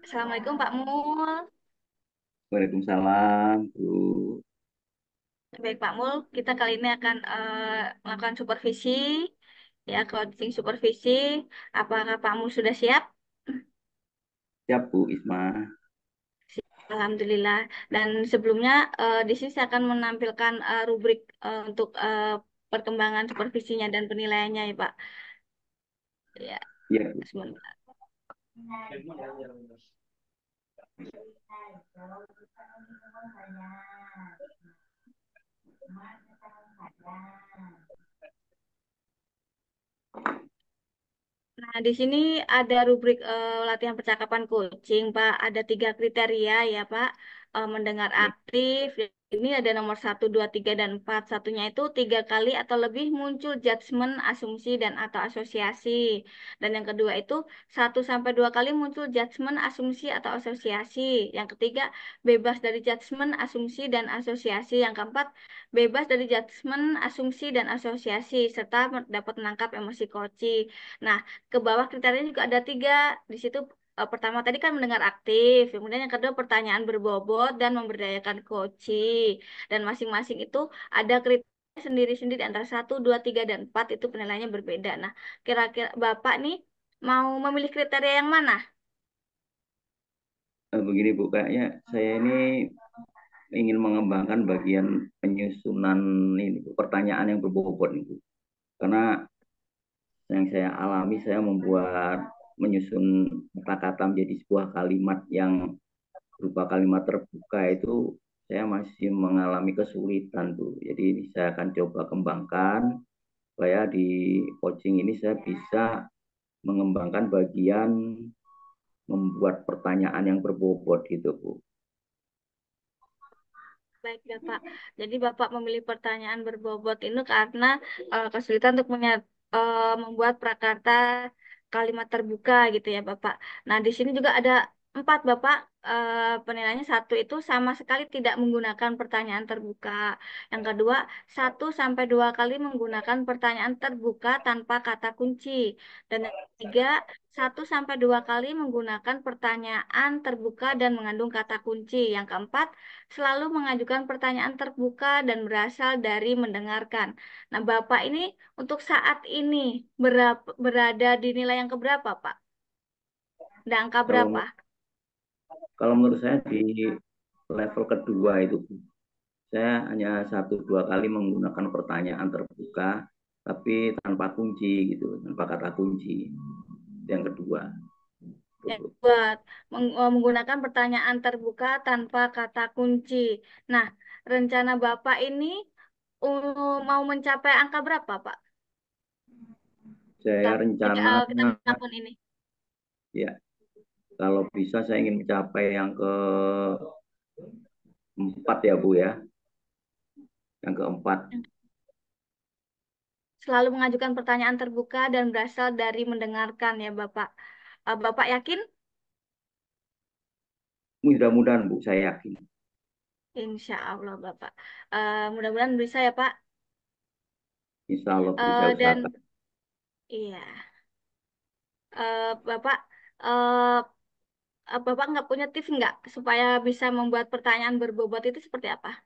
Assalamualaikum Pak Mul. Waalaikumsalam, Bu. Baik Pak Mul, kita kali ini akan melakukan supervisi, ya coaching supervisi. Apakah Pak Mul sudah siap? Siap, Bu Isma. Alhamdulillah. Dan sebelumnya di sini saya akan menampilkan rubrik untuk perkembangan supervisinya dan penilaiannya ya Pak. Ya, Iya, Bu. sebentar. Nah, di sini ada rubrik latihan percakapan coaching, Pak. Ada 3 kriteria ya, Pak. Mendengar aktif. Ini ada nomor 1, 2, 3, dan 4. Satunya itu 3 kali atau lebih muncul judgement, asumsi, dan atau asosiasi. Dan yang kedua itu 1 sampai 2 kali muncul judgement, asumsi, atau asosiasi. Yang ketiga, bebas dari judgement, asumsi, dan asosiasi. Yang keempat, bebas dari judgement, asumsi, dan asosiasi. Serta dapat menangkap emosi coaching. Nah, ke bawah kriterianya juga ada 3 di situ. Pertama tadi kan mendengar aktif, kemudian yang kedua pertanyaan berbobot dan memberdayakan coaching, dan masing-masing itu ada kriteria sendiri-sendiri antara 1, 2, 3, dan 4 itu penilaiannya berbeda. Nah, kira-kira Bapak nih mau memilih kriteria yang mana? Begini, Bu, kayaknya saya ini ingin mengembangkan bagian penyusunan ini, Bu, pertanyaan yang berbobot, nih, Bu. Karena yang saya alami, saya menyusun kata-kata menjadi sebuah kalimat yang berupa kalimat terbuka itu saya masih mengalami kesulitan, Bu. Jadi ini saya akan coba kembangkan supaya di coaching ini saya bisa mengembangkan bagian membuat pertanyaan yang berbobot gitu, Bu. Baik, Bapak. Jadi Bapak memilih pertanyaan berbobot ini karena kesulitan untuk membuat prakarta kalimat terbuka gitu ya, Bapak. Nah, di sini juga ada 4, Bapak. Penilaiannya 1 itu sama sekali tidak menggunakan pertanyaan terbuka. Yang kedua, 1 sampai 2 kali menggunakan pertanyaan terbuka tanpa kata kunci. Dan yang ketiga, 1 sampai 2 kali menggunakan pertanyaan terbuka dan mengandung kata kunci. Yang keempat, selalu mengajukan pertanyaan terbuka dan berasal dari mendengarkan. Nah, Bapak ini untuk saat ini berada di nilai yang keberapa, Pak? Dan angka berapa? Kalau kalau menurut saya di level kedua itu, saya hanya 1 2 kali menggunakan pertanyaan terbuka, tapi tanpa kunci gitu, tanpa kata kunci. Yang kedua, Ya, buat menggunakan pertanyaan terbuka tanpa kata kunci. Nah, rencana Bapak ini mau mencapai angka berapa, Pak? saya rencana Kita akun ini. ya kalau bisa saya ingin mencapai yang keempat ya, Bu ya, yang keempat. Selalu mengajukan pertanyaan terbuka dan berasal dari mendengarkan ya, Bapak. Bapak yakin? Mudah-mudahan, Bu, saya yakin. Insya Allah, Bapak. Mudah-mudahan bisa ya, Pak. Insya Allah, Bu, saya Dan usahakan. iya, Bapak, eh, Bapak nggak punya tips nggak supaya bisa membuat pertanyaan berbobot itu seperti apa?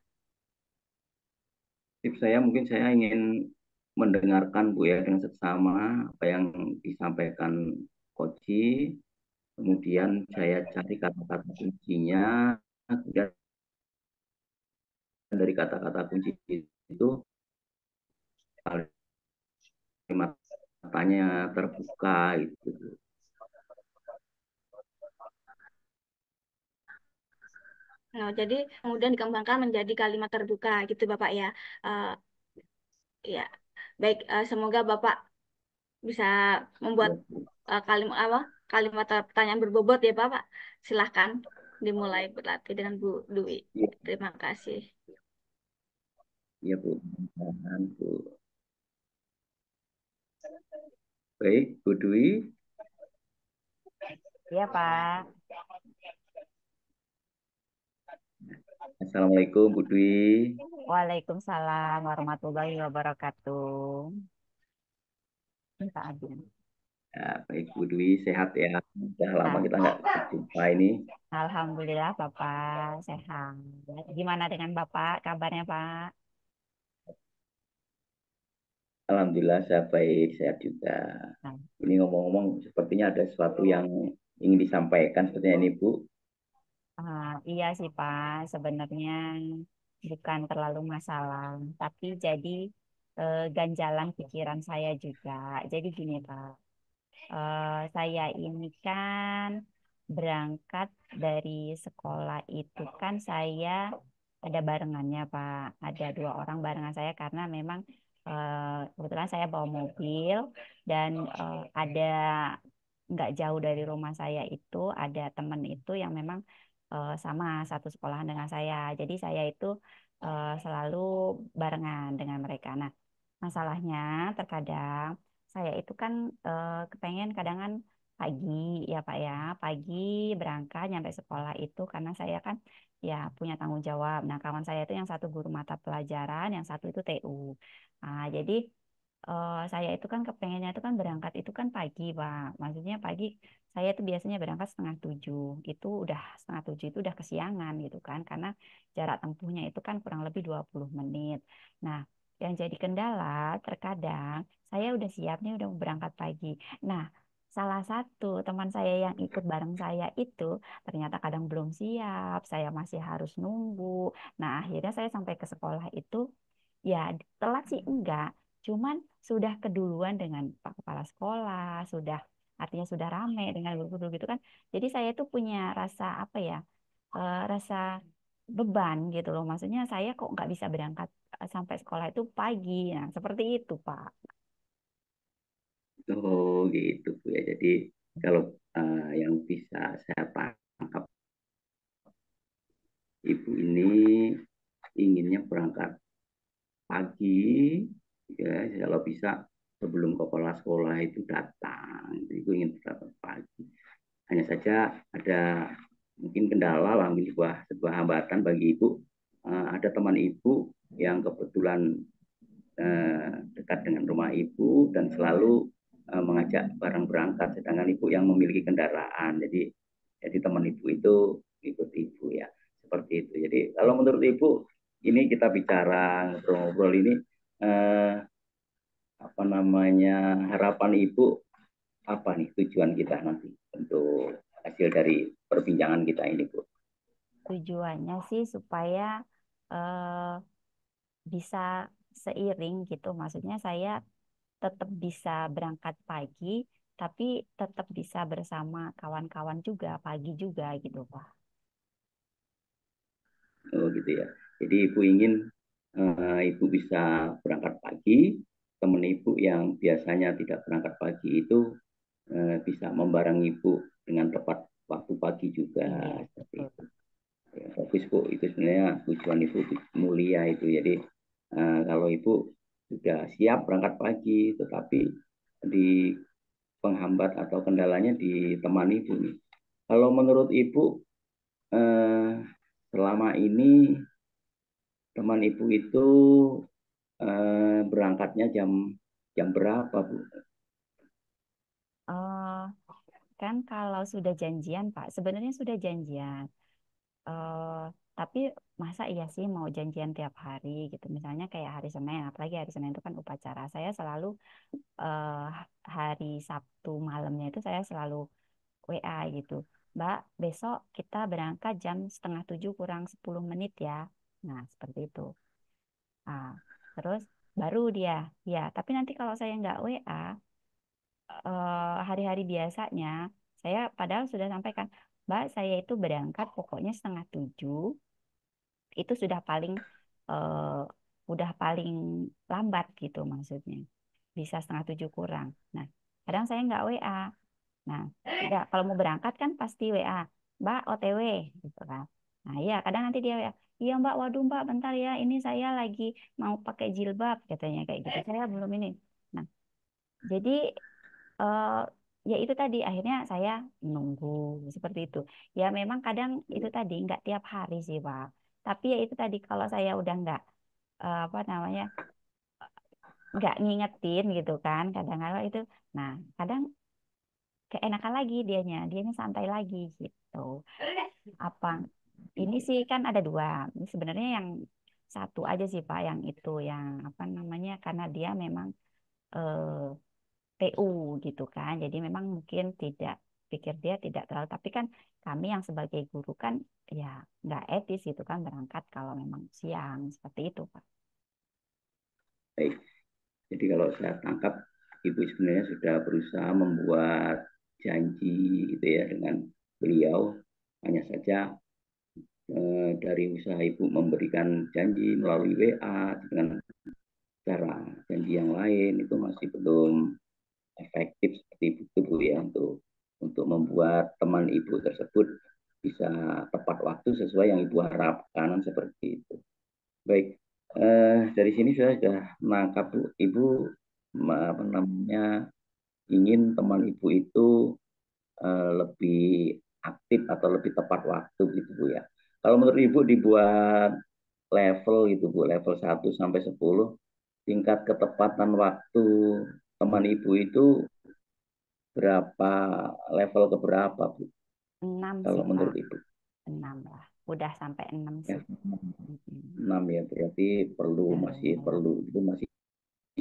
Tips saya mungkin saya ingin mendengarkan, Bu ya, dengan seksama apa yang disampaikan Koci, kemudian saya cari kata-kata kuncinya, kemudian dari kata-kata kunci itu kalimat katanya terbuka itu. Nah, jadi kemudian dikembangkan menjadi kalimat terbuka gitu, Bapak ya. Eh, ya, baik. Semoga Bapak bisa membuat Ya, Bu. kalimat pertanyaan berbobot ya, Bapak. Silahkan dimulai berlatih dengan Bu Dwi. Ya, Terima kasih. ya, Bu. Mudah-mudahan, Bu. Baik, Bu Dwi. Iya, Pak. Assalamualaikum, Bu Dwi. Waalaikumsalam warahmatullahi wabarakatuh. Minta adil. Ya, baik Bu Dwi, sehat ya. Sudah lama Al- kita nggak berjumpa ini. Alhamdulillah Bapak sehat. Gimana dengan Bapak? Kabarnya Pak? Alhamdulillah saya baik, sehat juga. Nah, Ini ngomong-ngomong, sepertinya ada sesuatu yang ingin disampaikan sepertinya ini Bu. iya sih Pak, sebenarnya bukan terlalu masalah, tapi jadi ganjalan pikiran saya juga. Jadi gini Pak, saya ini kan berangkat dari sekolah itu kan saya ada barengannya Pak, ada dua orang barengan saya karena memang kebetulan saya bawa mobil dan ada nggak jauh dari rumah saya itu ada teman itu yang memang sama satu sekolahan dengan saya. Jadi saya itu selalu barengan dengan mereka. Nah, masalahnya terkadang saya itu kan kepengen kadangan pagi ya Pak ya, pagi berangkat nyampe sekolah itu karena saya kan ya punya tanggung jawab. Nah, kawan saya itu yang satu guru mata pelajaran, yang satu itu TU. Nah, jadi saya itu kan kepengennya itu kan berangkat itu kan pagi, Pak. Maksudnya pagi saya tuh biasanya berangkat setengah tujuh. Itu udah setengah tujuh itu udah kesiangan gitu kan. Karena jarak tempuhnya itu kan kurang lebih 20 menit. Nah, yang jadi kendala terkadang saya udah siap nih udah mau berangkat pagi. Nah, salah satu teman saya yang ikut bareng saya itu ternyata kadang belum siap. Saya masih harus nunggu. Nah, akhirnya saya sampai ke sekolah itu ya telat sih enggak, cuman sudah keduluan dengan Pak Kepala Sekolah, sudah artinya sudah ramai dengan guru-guru gitu kan. Jadi saya tuh punya rasa apa ya, rasa beban gitu loh. Maksudnya saya kok nggak bisa berangkat sampai sekolah itu pagi. Nah, seperti itu, Pak. Oh gitu Bu ya. Jadi kalau yang bisa saya tangkap, Ibu ini inginnya berangkat pagi, ya kalau bisa sebelum kepala sekolah itu datang. Ibu ingin berangkat pagi. Hanya saja ada mungkin kendala lah, mungkin sebuah hambatan bagi ibu. Ada teman ibu yang kebetulan dekat dengan rumah ibu dan selalu mengajak barang berangkat, sedangkan ibu yang memiliki kendaraan. Jadi teman ibu itu ikut ibu ya, seperti itu. Jadi kalau menurut ibu, ini kita bicara ngobrol-ngobrol ini, eh, apa namanya, harapan ibu apa nih tujuan kita nanti untuk hasil dari perbincangan kita ini Bu? Tujuannya sih supaya eh, bisa seiring gitu. Maksudnya saya tetap bisa berangkat pagi, tapi tetap bisa bersama kawan-kawan juga pagi juga gitu, Pak. Oh gitu ya. Jadi ibu ingin ibu bisa berangkat pagi, teman ibu yang biasanya tidak berangkat pagi itu bisa membarengi ibu dengan tepat waktu pagi juga, Iya, seperti betul. itu. Ya, bagus Bu, itu sebenarnya tujuan ibu mulia itu. Jadi kalau ibu sudah siap berangkat pagi, tetapi di penghambat atau kendalanya di teman ibu nih. Kalau menurut ibu eh, selama ini teman ibu itu berangkatnya jam jam berapa Bu? Eh, kan kalau sudah janjian, Pak, sebenarnya sudah janjian. Eh, tapi masa iya sih mau janjian tiap hari gitu. Misalnya kayak hari Senin, apalagi hari Senin itu kan upacara. Saya selalu eh, hari Sabtu malamnya itu saya selalu WA gitu. Mbak, besok kita berangkat jam setengah tujuh kurang 10 menit ya. Nah, seperti itu. Ah, terus baru dia, ya. Tapi nanti kalau saya nggak WA, hari-hari biasanya, saya padahal sudah sampaikan, Mbak, saya itu berangkat pokoknya setengah tujuh, itu eh, udah paling lambat gitu maksudnya. Bisa setengah tujuh kurang. Nah, kadang saya nggak WA. Nah, ya, kalau mau berangkat kan pasti WA, Mbak OTW gitu kan. Nah, iya kadang nanti dia WA, iya Mbak, waduh Mbak, bentar ya, ini saya lagi mau pakai jilbab katanya kayak gitu. Saya belum ini. Nah, jadi eh, ya itu tadi akhirnya saya nunggu seperti itu. Ya memang kadang itu tadi nggak tiap hari sih Pak. Tapi ya itu tadi kalau saya udah nggak apa namanya nggak ngingetin gitu kan kadang-kadang itu. Nah, kadang keenakan lagi dianya santai lagi gitu. Apa ini sih kan ada dua. Ini sebenarnya yang satu aja sih Pak, yang itu yang apa namanya karena dia memang eh, TU gitu kan. Jadi memang mungkin tidak pikir dia tidak terlalu, tapi kan kami yang sebagai guru kan ya nggak etis gitu kan berangkat kalau memang siang seperti itu Pak. Baik. Jadi kalau saya tangkap, Ibu sebenarnya sudah berusaha membuat janji gitu ya dengan beliau. Hanya saja dari usaha Ibu memberikan janji melalui WA dengan cara janji yang lain itu masih belum efektif seperti itu Bu ya, untuk membuat teman Ibu tersebut bisa tepat waktu sesuai yang Ibu harapkan seperti itu. Baik, dari sini saya sudah menangkap Bu, Ibu apa namanya ingin teman Ibu itu lebih aktif atau lebih tepat waktu gitu Bu ya. Kalau menurut Ibu dibuat level itu Bu, level 1 sampai 10, tingkat ketepatan waktu teman Ibu itu berapa, level ke berapa Bu? Enam Kalau sih Pak, menurut Ibu? 6 lah. Udah sampai 6 sih. Level Mm-mm. 6 ya, berarti masih Betul. perlu, itu masih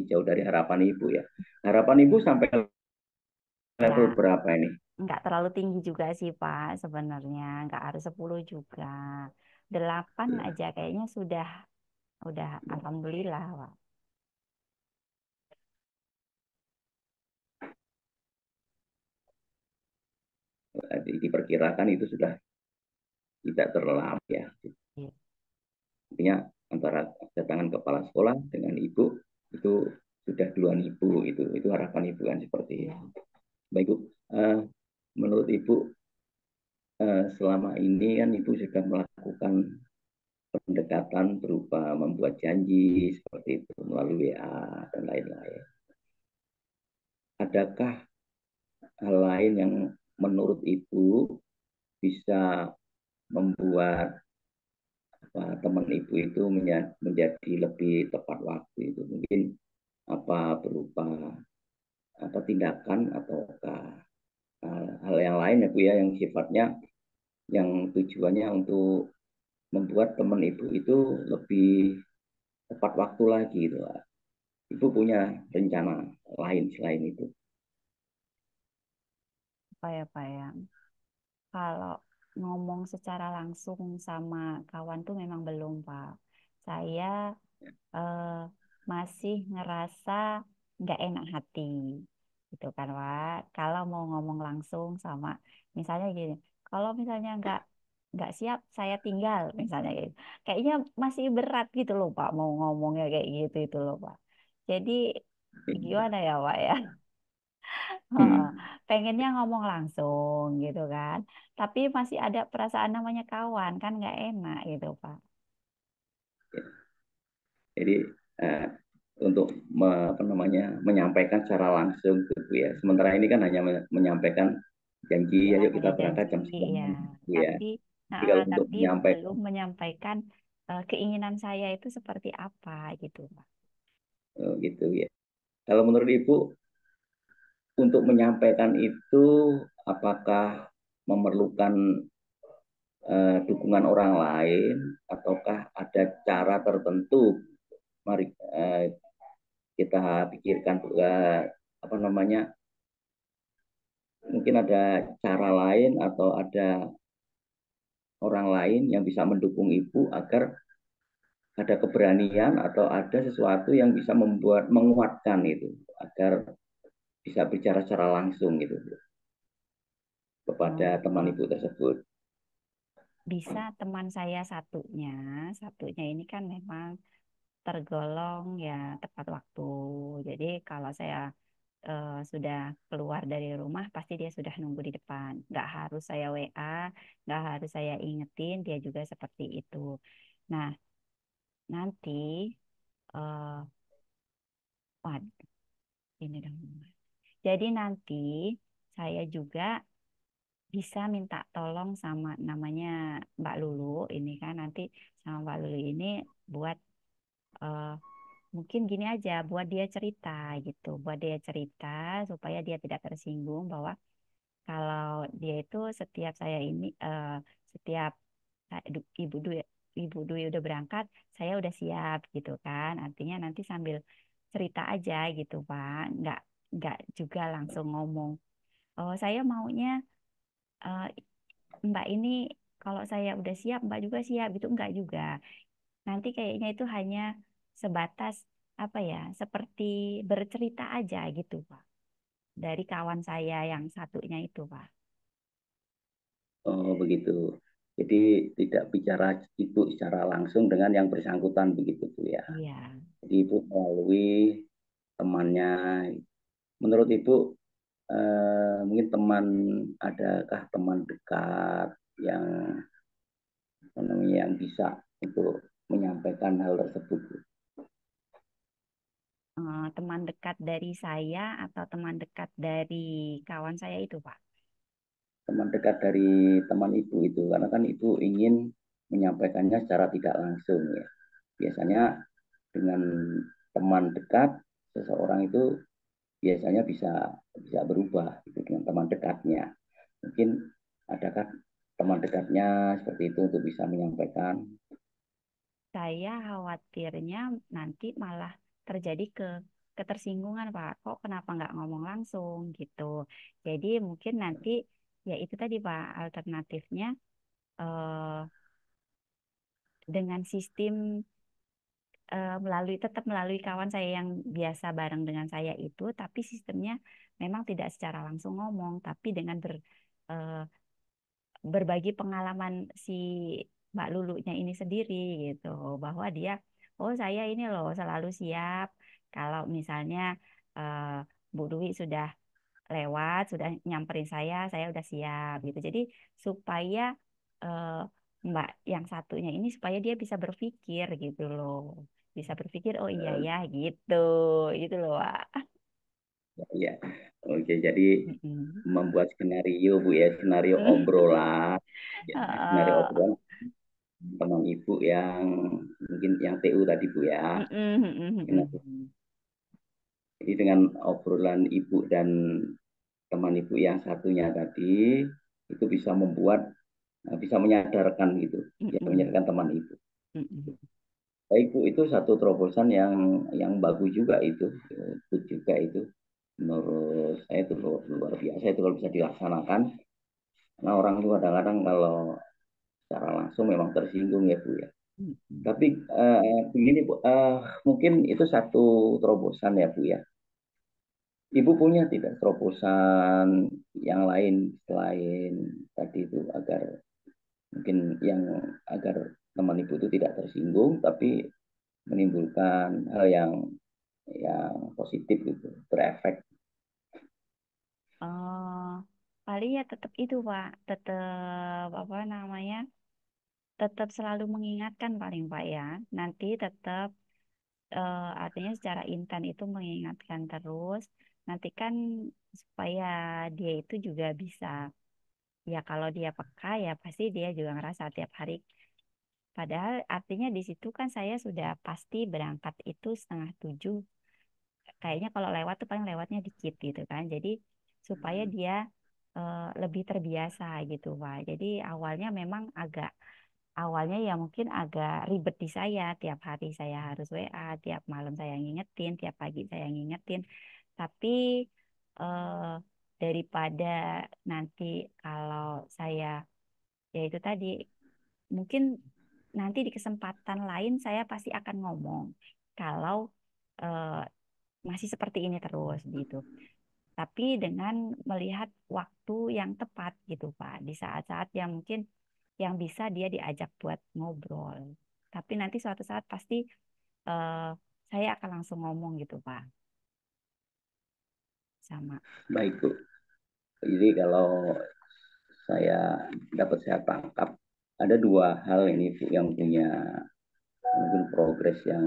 jauh dari harapan Ibu ya. Harapan Ibu sampai level Ya, berapa ini? nggak terlalu tinggi juga sih Pak sebenarnya. Nggak harus 10 juga. 8 aja kayaknya udah alhamdulillah Pak. Diperkirakan itu sudah tidak terlalu ya. Iya. Artinya antara kedatangan kepala sekolah dengan ibu itu sudah duluan ibu, itu harapan ibu kan seperti itu. Iya. Baik Bu, menurut ibu selama ini kan ibu sudah melakukan pendekatan berupa membuat janji seperti itu melalui WA dan lain-lain. Adakah hal lain yang menurut ibu bisa membuat teman ibu itu menjadi lebih tepat waktu itu? Mungkin apa berupa apa tindakan ataukah hal yang lain ya Bu ya, yang sifatnya yang tujuannya untuk membuat teman ibu itu lebih tepat waktu lagi gitu. Ibu punya rencana lain selain itu? Apa ya Pak ya? Kalau ngomong secara langsung sama kawan tuh memang belum Pak. Saya eh, masih ngerasa nggak enak hati gitu kan Pak. Kalau mau ngomong langsung sama misalnya gini, kalau misalnya nggak siap saya tinggal misalnya gitu. Kayaknya masih berat gitu loh Pak mau ngomongnya kayak gitu itu loh Pak. Jadi gimana ya Pak ya? Heeh. Hmm. Pengennya ngomong langsung gitu kan. Tapi masih ada perasaan namanya kawan kan nggak enak gitu Pak. Jadi eh, untuk apa namanya menyampaikan secara langsung gitu ya. Sementara ini kan hanya menyampaikan janji, Ya ayo hanya kita berangkat janji jam sekian ya. gitu ya. Tapi Jadi kalau untuk tapi menyampaikan belum menyampaikan keinginan saya itu seperti apa gitu Pak. gitu ya. Kalau menurut Ibu untuk menyampaikan itu apakah memerlukan dukungan orang lain ataukah ada cara tertentu? Mari kita pikirkan apa namanya, mungkin ada cara lain atau ada orang lain yang bisa mendukung ibu agar ada keberanian atau ada sesuatu yang bisa membuat menguatkan itu agar bisa bicara secara langsung gitu kepada teman Oh, ibu tersebut. bisa teman saya satunya ini kan memang tergolong ya tepat waktu. Jadi kalau saya sudah keluar dari rumah, pasti dia sudah nunggu di depan. Nggak harus saya WA, nggak harus saya ingetin, dia juga seperti itu. Nah, nanti, waduh, ini dong. Jadi nanti saya juga bisa minta tolong sama namanya Mbak Lulu ini kan nanti sama Mbak Lulu ini buat eh, mungkin gini aja buat dia cerita gitu, buat dia cerita supaya dia tidak tersinggung bahwa kalau dia itu setiap saya ini setiap ibu Dwi udah berangkat, saya udah siap gitu kan. Artinya nanti sambil cerita aja gitu Pak, nggak juga langsung ngomong. Oh saya maunya eh, Mbak ini kalau saya udah siap, Mbak juga siap gitu, enggak juga. Nanti kayaknya itu hanya sebatas apa ya, seperti bercerita aja gitu Pak. Dari kawan saya yang satunya itu Pak. Oh, begitu. Jadi tidak bicara ibu secara langsung dengan yang bersangkutan begitu Bu ya. Iya. Jadi ibu melalui temannya. Menurut ibu mungkin adakah teman dekat yang apa namanya, yang bisa untuk menyampaikan hal tersebut Bu? Teman dekat dari saya atau teman dekat dari kawan saya itu Pak. Teman dekat dari teman ibu itu, karena kan ibu ingin menyampaikannya secara tidak langsung ya. Biasanya dengan teman dekat seseorang itu biasanya bisa bisa berubah gitu, dengan teman dekatnya. Mungkin adakah teman dekatnya seperti itu untuk bisa menyampaikan? Saya khawatirnya nanti malah terjadi ketersinggungan Pak. Kok kenapa nggak ngomong langsung gitu. Jadi mungkin nanti ya itu tadi Pak alternatifnya eh, dengan sistem tetap melalui kawan saya yang biasa bareng dengan saya itu, tapi sistemnya memang tidak secara langsung ngomong, tapi dengan eh, berbagi pengalaman si Mbak Lulunya ini sendiri gitu, bahwa dia, oh saya ini loh selalu siap kalau misalnya eh, Bu Dwi sudah lewat, sudah nyamperin saya udah siap gitu. Jadi supaya eh, Mbak yang satunya ini supaya dia bisa berpikir gitu loh. Bisa berpikir, oh iya ya gitu. Gitu loh, Pak. Ya, oke. Jadi Mm-mm. membuat skenario Bu ya, skenario obrolan, ya, skenario Heeh. obrolan teman ibu yang mungkin yang TU tadi Bu ya. Mm-mm, mm-mm, mm-mm. Jadi dengan obrolan ibu dan teman ibu yang satunya tadi itu bisa membuat, bisa menyadarkan gitu, ya Mm-mm, menyadarkan teman ibu. mm-mm. Baik Bu, itu satu terobosan yang bagus juga itu juga itu menurut saya itu luar biasa itu kalau bisa dilaksanakan. Karena orang itu kadang-kadang kalau secara langsung memang tersinggung ya Bu ya. Mm-mm. Tapi begini Bu, mungkin itu satu terobosan ya Bu ya. Ibu punya tidak terobosan yang lain selain tadi itu, agar mungkin yang agar teman ibu itu tidak tersinggung tapi menimbulkan hal yang positif gitu, berefek. Oh, paling ya tetap itu, Pak. Tetap apa namanya? Tetap selalu mengingatkan paling Pak ya. Nanti tetap artinya secara intan itu mengingatkan terus. Nanti kan supaya dia itu juga bisa, ya kalau dia peka ya pasti dia juga ngerasa tiap hari. Padahal artinya di situ kan saya sudah pasti berangkat itu 6:30. Kayaknya kalau lewat tuh paling lewatnya dikit gitu kan. Jadi supaya dia lebih terbiasa gitu Pak. Jadi awalnya ya mungkin agak ribet di saya. Tiap hari saya harus WA, tiap malam saya ngingetin, tiap pagi saya ngingetin. Tapi eh, daripada nanti kalau saya ya itu tadi mungkin nanti di kesempatan lain saya pasti akan ngomong kalau eh, masih seperti ini terus gitu. Tapi dengan melihat waktu yang tepat gitu Pak, di saat-saat yang mungkin yang bisa dia diajak buat ngobrol. Tapi nanti suatu saat pasti eh, saya akan langsung ngomong gitu Pak, sama. Baik Bu, jadi kalau saya tangkap ada dua hal ini Bu yang punya mungkin progres yang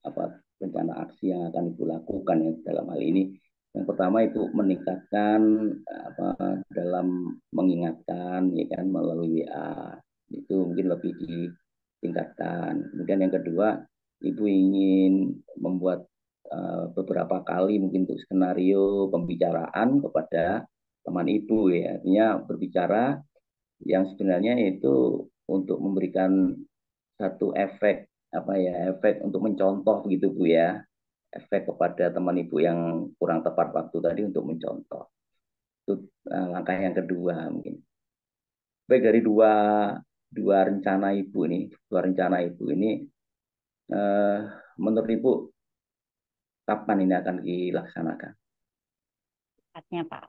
apa, rencana aksi yang akan Ibu lakukan ya dalam hal ini. Yang pertama itu meningkatkan apa, dalam mengingatkan ya kan melalui WA, itu mungkin lebih ditingkatkan. Kemudian yang kedua, Ibu ingin membuat beberapa kali mungkin untuk skenario pembicaraan kepada teman ibu ya, artinya berbicara yang sebenarnya itu untuk memberikan satu efek apa ya, efek untuk mencontoh begitu Bu ya, efek kepada teman ibu yang kurang tepat waktu tadi untuk mencontoh. Itu langkah yang kedua mungkin. Baik, dari dua dua rencana ibu ini, eh, menurut ibu kapan ini akan dilaksanakan? Tepatnya Pak,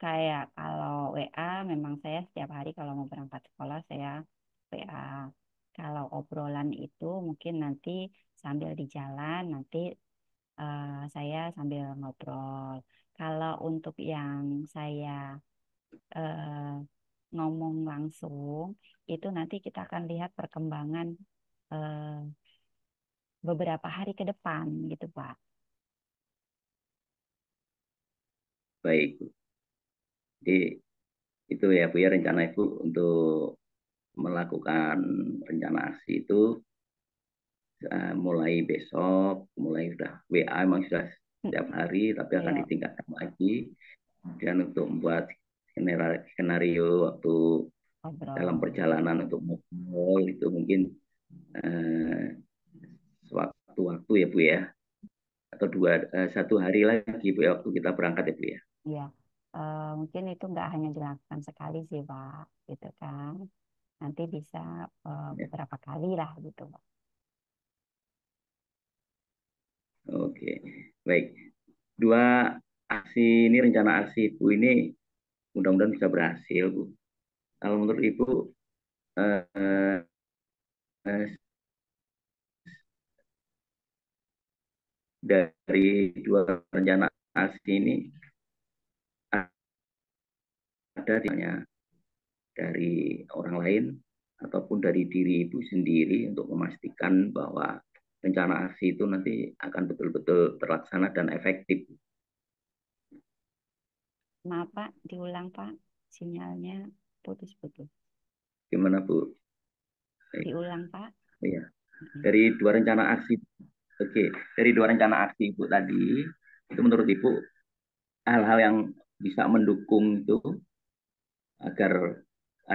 kayak kalau WA memang saya setiap hari kalau mau berangkat sekolah saya WA. Kalau obrolan itu mungkin nanti sambil di jalan, nanti saya sambil ngobrol. Kalau untuk yang saya eh, ngomong langsung, itu nanti kita akan lihat perkembangan eh, beberapa hari ke depan gitu Pak. Baik, jadi itu ya Bu ya, rencana ibu untuk melakukan rencana aksi itu mulai besok, mulai sudah WA memang sudah setiap hari, tapi akan Iya, ditingkatkan lagi. Dan untuk membuat skenario waktu dalam ngobrol. perjalanan untuk mall itu mungkin eh, sewaktu-waktu ya Bu ya, atau satu hari lagi Bu ya, waktu kita berangkat ya Bu ya. Iya, mungkin itu nggak hanya dilakukan sekali sih Pak, gitu kan. Nanti bisa Ya, beberapa kali lah gitu Pak. oke, baik. Dua aksi ini, rencana aksi Ibu ini mudah-mudahan bisa berhasil Bu. Kalau menurut Ibu eh, eh, dari dua rencana aksi ini ada tanya dari orang lain ataupun dari diri ibu sendiri untuk memastikan bahwa rencana aksi itu nanti akan betul-betul terlaksana dan efektif. Maaf Pak, diulang Pak, sinyalnya putus-putus. Gimana Bu? Baik. Diulang Pak. Ya. Mm-mm. Dari dua rencana aksi, oke, dari dua rencana aksi ibu tadi, itu menurut ibu hal-hal yang bisa mendukung itu agar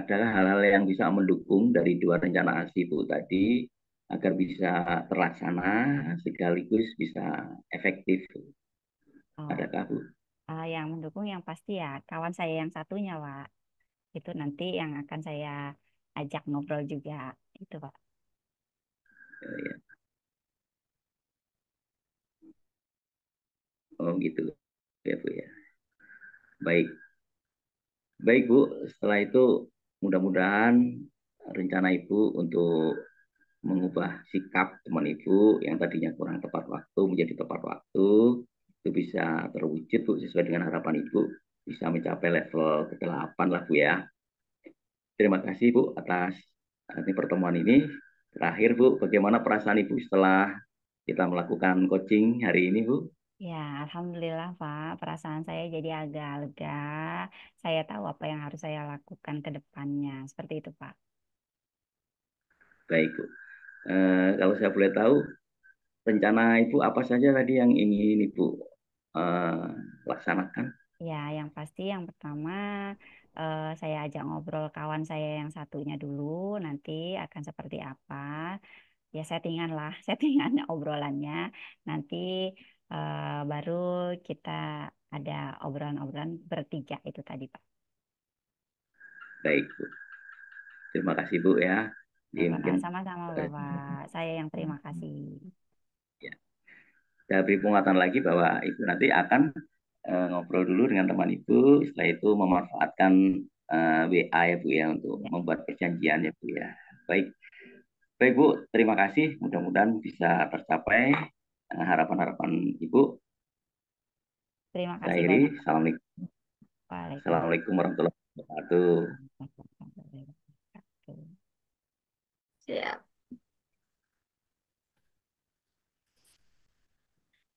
adalah hal-hal yang bisa mendukung dari dua rencana aksi ibu tadi agar bisa terlaksana sekaligus bisa efektif. Oh, Adakah Bu? yang mendukung yang pasti ya kawan saya yang satunya Pak. Itu nanti yang akan saya ajak ngobrol juga. Itu Pak. Ya. Oh gitu ya Bu ya. Baik, baik Bu. Setelah itu mudah-mudahan rencana Ibu untuk mengubah sikap teman Ibu yang tadinya kurang tepat waktu menjadi tepat waktu itu bisa terwujud Bu sesuai dengan harapan Ibu bisa mencapai level ke-8 lah Bu ya. Terima kasih Bu atas pertemuan ini. Terakhir Bu, bagaimana perasaan Ibu setelah kita melakukan coaching hari ini Bu? Ya, Alhamdulillah Pak, perasaan saya jadi agak lega. Saya tahu apa yang harus saya lakukan ke depannya. Seperti itu Pak. Baik Bu. Kalau saya boleh tahu, rencana Ibu apa saja tadi yang ingin Ibu eh, laksanakan? Ya, yang pasti yang pertama saya ajak ngobrol kawan saya yang satunya dulu, nanti akan seperti apa. Ya, settingan lah, settingan obrolannya. Nanti baru kita ada obrolan-obrolan bertiga itu tadi Pak. Baik Bu. Terima kasih Bu ya. Ya Jadi Pak, mungkin sama-sama Bapak. Saya yang terima kasih. ya, saya beri penguatan lagi bahwa Ibu nanti akan ngobrol dulu dengan teman Ibu, setelah itu memanfaatkan WA ya Bu ya untuk Ya, membuat perjanjian ya Bu ya. Baik, baik Bu, terima kasih. Mudah-mudahan bisa tercapai harapan-harapan Ibu. terima Saya kasih akhiri. banyak. Assalamualaikum. Waalaikumsalam. Assalamualaikum warahmatullahi wabarakatuh. Siap.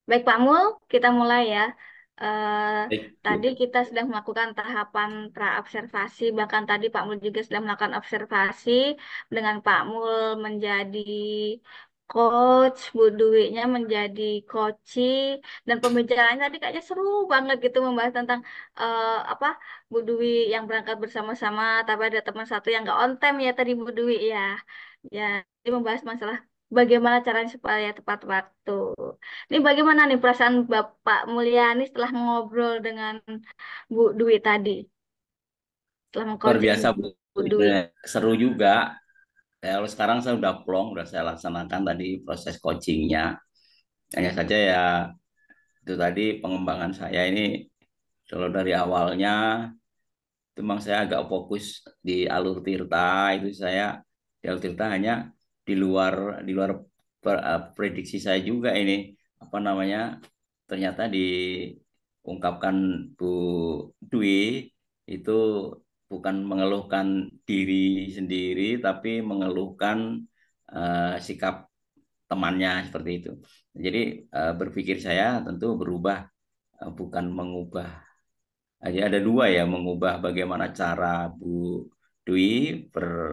Baik Pak Mul, kita mulai ya. Eh, Baik, Tadi Bu. kita sudah melakukan tahapan pra-observasi, bahkan tadi Pak Mul juga sudah melakukan observasi dengan Pak Mul menjadi coach, Bu Dwi-nya menjadi coaching, dan pembicaraannya tadi kayaknya seru banget gitu membahas tentang apa Bu Dwi yang berangkat bersama-sama, tapi ada teman satu yang nggak on time ya tadi Bu Dwi ya, ya, ini membahas masalah bagaimana caranya supaya tepat waktu. Ini bagaimana nih perasaan Bapak Mulyani setelah ngobrol dengan Bu Dwi tadi, setelah Luar mengcoaching biasa, Bu. Bu Dwi? Seru juga. Kalau sekarang saya udah plong, udah saya laksanakan tadi proses coachingnya. Hanya saja ya itu tadi pengembangan saya ini kalau dari awalnya itu memang saya agak fokus di alur Tirta itu saya di alur Tirta hanya di luar prediksi saya juga ini apa namanya ternyata diungkapkan Bu Dwi itu bukan mengeluhkan diri sendiri tapi mengeluhkan sikap temannya seperti itu. Jadi berpikir saya tentu berubah, bukan mengubah. Jadi ada dua ya, mengubah bagaimana cara Bu Dwi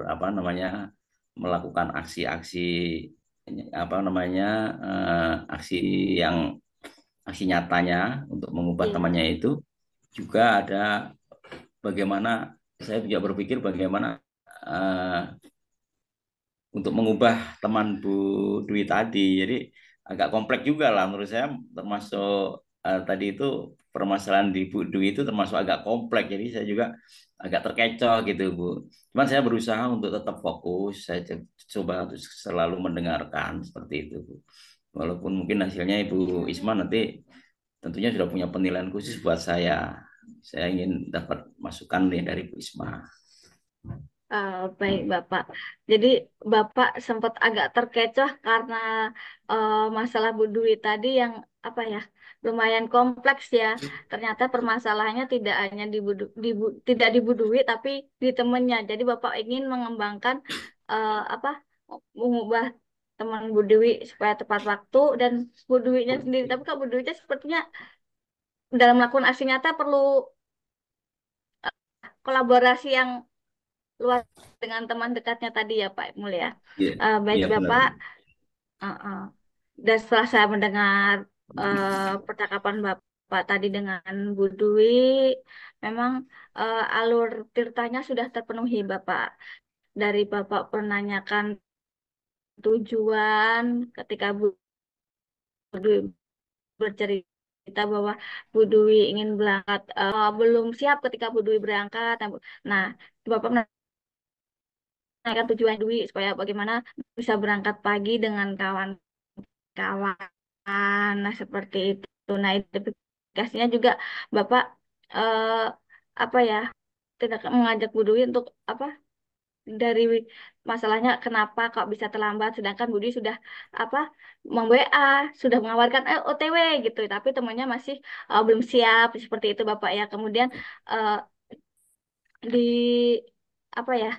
apa namanya melakukan aksi-aksi apa namanya aksi yang aksi nyatanya untuk mengubah Iya. temannya itu juga ada bagaimana saya juga berpikir bagaimana eh, untuk mengubah teman Bu Dwi tadi. Jadi agak kompleks juga lah menurut saya termasuk tadi itu permasalahan di Bu Dwi itu termasuk agak kompleks. Jadi saya juga agak terkecoh gitu Bu. Cuman saya berusaha untuk tetap fokus. Saya coba untuk selalu mendengarkan seperti itu Bu. Walaupun mungkin hasilnya Ibu Isma nanti tentunya sudah punya penilaian khusus buat saya. Saya ingin dapat masukan nih dari Bu Isma. Baik Bapak. Jadi Bapak sempat agak terkecoh karena masalah Bu Dwi tadi yang apa ya lumayan kompleks ya. Ternyata permasalahannya tidak hanya tidak di Bu Dwi tapi di temannya. Jadi Bapak ingin mengembangkan apa mengubah teman Bu Dwi supaya tepat waktu dan Bu Dwi-nya sendiri. Tapi kalau Bu Dwi-nya sepertinya dalam melakukan aksi nyata perlu kolaborasi yang luar dengan teman dekatnya tadi ya Pak Mulia. Iya, Baik iya benar. Bapak, dan setelah saya mendengar percakapan Bapak tadi dengan Bu Dwi, memang alur tirtanya sudah terpenuhi Bapak. Dari Bapak menanyakan tujuan ketika Bu Dwi bercerita bahwa Bu Dwi ingin berangkat, belum siap ketika Bu Dwi berangkat. Nah, Bapak menanyakan tujuan Dwi supaya bagaimana bisa berangkat pagi dengan kawan-kawan. Nah, seperti itu. Nah, identifikasinya juga Bapak eh, apa ya tidak mengajak Bu Dwi untuk apa dari masalahnya kenapa kok bisa terlambat sedangkan Budi sudah apa meng-WA sudah mengawarkan OTW gitu tapi temannya masih belum siap seperti itu Bapak ya kemudian eh, di apa ya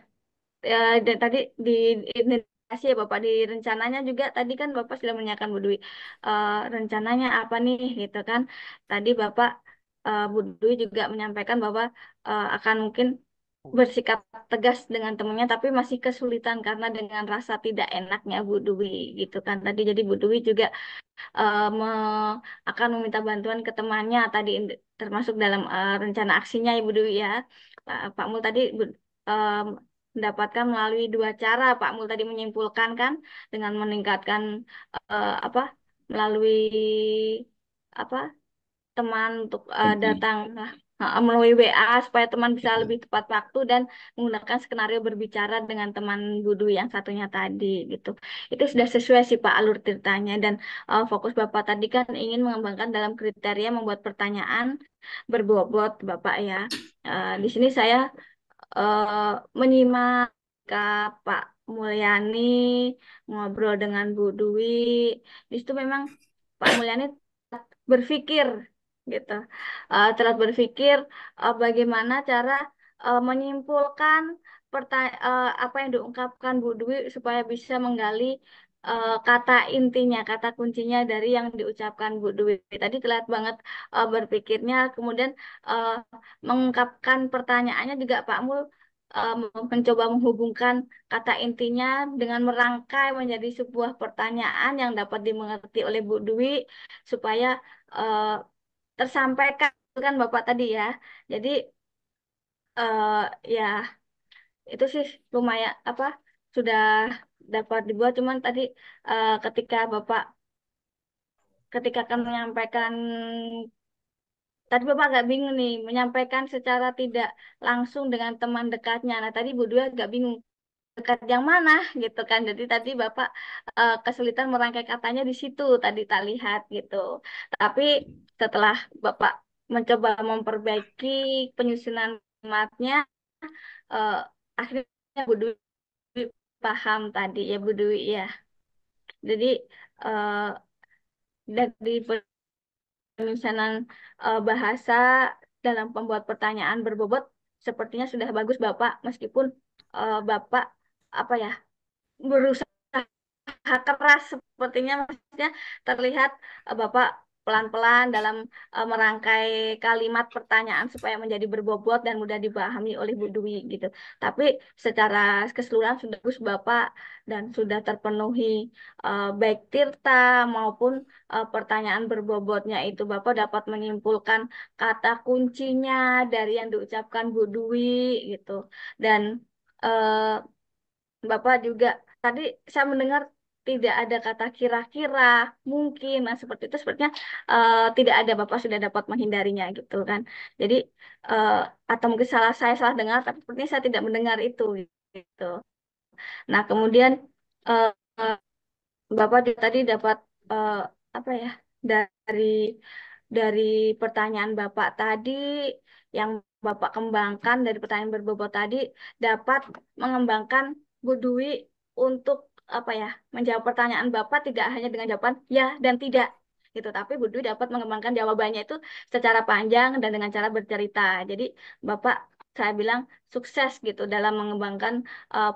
dan tadi di identifikasi ya Bapak di rencananya juga tadi kan Bapak sudah menanyakan Bu Dwi rencananya apa nih gitu kan tadi Bapak Bu Dwi juga menyampaikan bahwa akan mungkin bersikap tegas dengan temannya tapi masih kesulitan karena dengan rasa tidak enaknya Bu Dwi gitu kan tadi jadi Bu Dwi juga akan meminta bantuan ke temannya tadi termasuk dalam rencana aksinya Ibu Dwi ya. Pak Mul tadi eh, mendapatkan melalui dua cara. Pak Mul tadi menyimpulkan kan dengan meningkatkan apa melalui apa teman untuk Janji. datang melalui WA supaya teman bisa Ya. lebih tepat waktu dan menggunakan skenario berbicara dengan teman Budu yang satunya tadi gitu. Itu sudah sesuai sih Pak alur ceritanya dan fokus Bapak tadi kan ingin mengembangkan dalam kriteria membuat pertanyaan berbobot Bapak ya. Di sini saya menyimak Pak Mulyani ngobrol dengan Bu Dwi. Di situ memang Pak Mulyani berpikir gitu. Telah berpikir bagaimana cara menyimpulkan apa yang diungkapkan Bu Dwi supaya bisa menggali kata intinya, kata kuncinya dari yang diucapkan Bu Dwi. Tadi terlihat banget berpikirnya, kemudian uh, mengungkapkan pertanyaannya juga Pak Mul mencoba menghubungkan kata intinya dengan merangkai menjadi sebuah pertanyaan yang dapat dimengerti oleh Bu Dwi supaya eh, tersampaikan kan Bapak tadi ya. Jadi ya itu sih lumayan apa sudah dapat dibuat cuman tadi ketika akan menyampaikan tadi Bapak agak bingung nih menyampaikan secara tidak langsung dengan teman dekatnya. Nah tadi Bu Dwi agak bingung dekat yang mana gitu kan. Jadi tadi Bapak kesulitan merangkai katanya di situ tadi tak lihat gitu. Tapi setelah Bapak mencoba memperbaiki penyusunan matnya, eh, akhirnya Bu Dwi paham tadi ya Bu Dwi ya. Jadi eh, dari penyusunan bahasa dalam pembuat pertanyaan berbobot sepertinya sudah bagus Bapak meskipun Bapak apa ya berusaha keras sepertinya maksudnya terlihat Bapak pelan-pelan dalam merangkai kalimat pertanyaan supaya menjadi berbobot dan mudah dipahami oleh Bu Dwi gitu. Tapi secara keseluruhan sudah bagus Bapak dan sudah terpenuhi baik tirta maupun pertanyaan berbobotnya itu Bapak dapat menyimpulkan kata kuncinya dari yang diucapkan Bu Dwi gitu. Dan eh, Bapak juga tadi saya mendengar tidak ada kata kira-kira, mungkin, nah seperti itu sepertinya tidak ada Bapak sudah dapat menghindarinya gitu kan. Jadi eh, atau mungkin saya salah dengar, tapi sepertinya saya tidak mendengar itu gitu. Nah kemudian eh, eh, Bapak tadi dapat eh, apa ya dari dari pertanyaan Bapak tadi yang Bapak kembangkan dari pertanyaan berbobot tadi dapat mengembangkan Bu Dwi untuk apa ya menjawab pertanyaan Bapak tidak hanya dengan jawaban ya dan tidak gitu tapi Bu Dwi dapat mengembangkan jawabannya itu secara panjang dan dengan cara bercerita. Jadi Bapak saya bilang sukses gitu dalam mengembangkan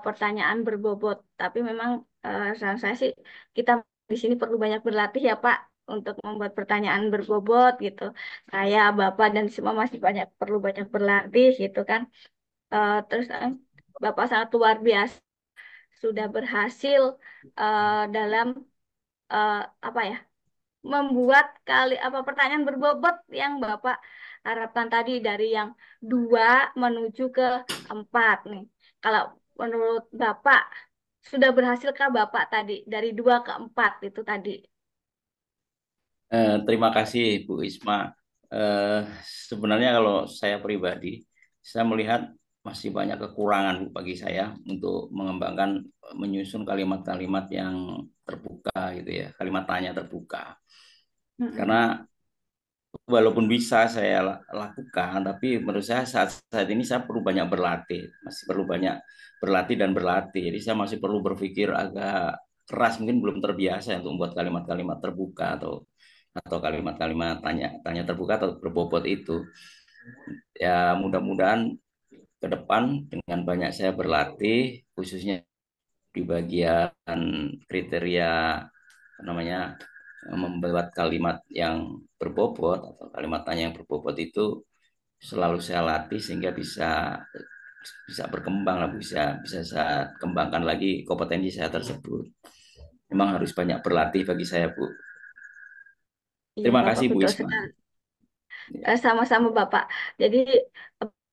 pertanyaan berbobot. Tapi memang saran saya sih kita di sini perlu banyak berlatih ya Pak untuk membuat pertanyaan berbobot gitu. Saya, Bapak dan semua masih perlu banyak berlatih gitu kan. Terus Bapak sangat luar biasa sudah berhasil dalam eh, apa ya membuat apa pertanyaan berbobot yang Bapak harapkan tadi dari yang 2 menuju ke 4 nih. Kalau menurut Bapak sudah berhasilkah Bapak tadi dari 2 ke 4 itu tadi? Terima kasih Bu Isma. Eh, Sebenarnya kalau saya pribadi, saya melihat masih banyak kekurangan Bu, bagi saya untuk mengembangkan menyusun kalimat-kalimat yang terbuka gitu ya, kalimat tanya terbuka. Mm-mm. Karena walaupun bisa saya lakukan, tapi menurut saya saat saat ini saya perlu banyak berlatih, masih perlu banyak berlatih dan berlatih. Jadi saya masih perlu berpikir agak keras, mungkin belum terbiasa untuk membuat kalimat-kalimat terbuka atau kalimat-kalimat tanya tanya terbuka atau berbobot itu. Ya mudah-mudahan ke depan dengan banyak saya berlatih, khususnya di bagian kriteria apa namanya membuat kalimat yang berbobot atau kalimat tanya yang berbobot itu selalu saya latih sehingga bisa bisa berkembang lah, bisa bisa saya kembangkan lagi kompetensi saya tersebut. Memang harus banyak berlatih bagi saya, Bu. Iya Terima Bapak kasih, Bu betul Isma. sekali. Ya, Sama-sama Bapak. Jadi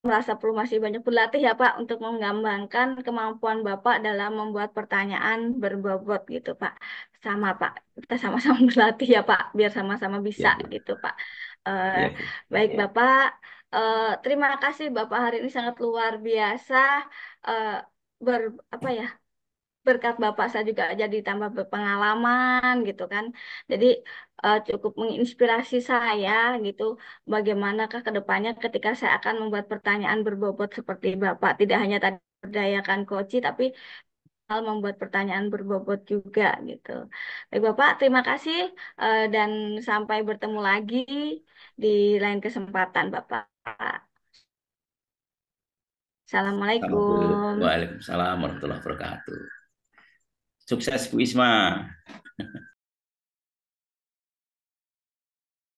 merasa perlu masih banyak berlatih ya Pak untuk mengembangkan kemampuan Bapak dalam membuat pertanyaan berbobot gitu Pak. Sama Pak, kita sama-sama berlatih ya Pak, biar sama-sama bisa ya, Bu. gitu Pak. Eh, Ya, Bu. Baik Bapak, terima kasih Bapak hari ini sangat luar biasa. Eh, ber apa ya berkat Bapak saya juga jadi tambah berpengalaman gitu kan. Jadi cukup menginspirasi saya gitu. Bagaimanakah ke depannya ketika saya akan membuat pertanyaan berbobot seperti Bapak. Tidak hanya tadi berdayakan koci, tapi hal membuat pertanyaan berbobot juga gitu. Baik Bapak, terima kasih dan sampai bertemu lagi di lain kesempatan Bapak. Sama Bu. Assalamualaikum. Waalaikumsalam warahmatullahi wabarakatuh. Sukses Bu Isma.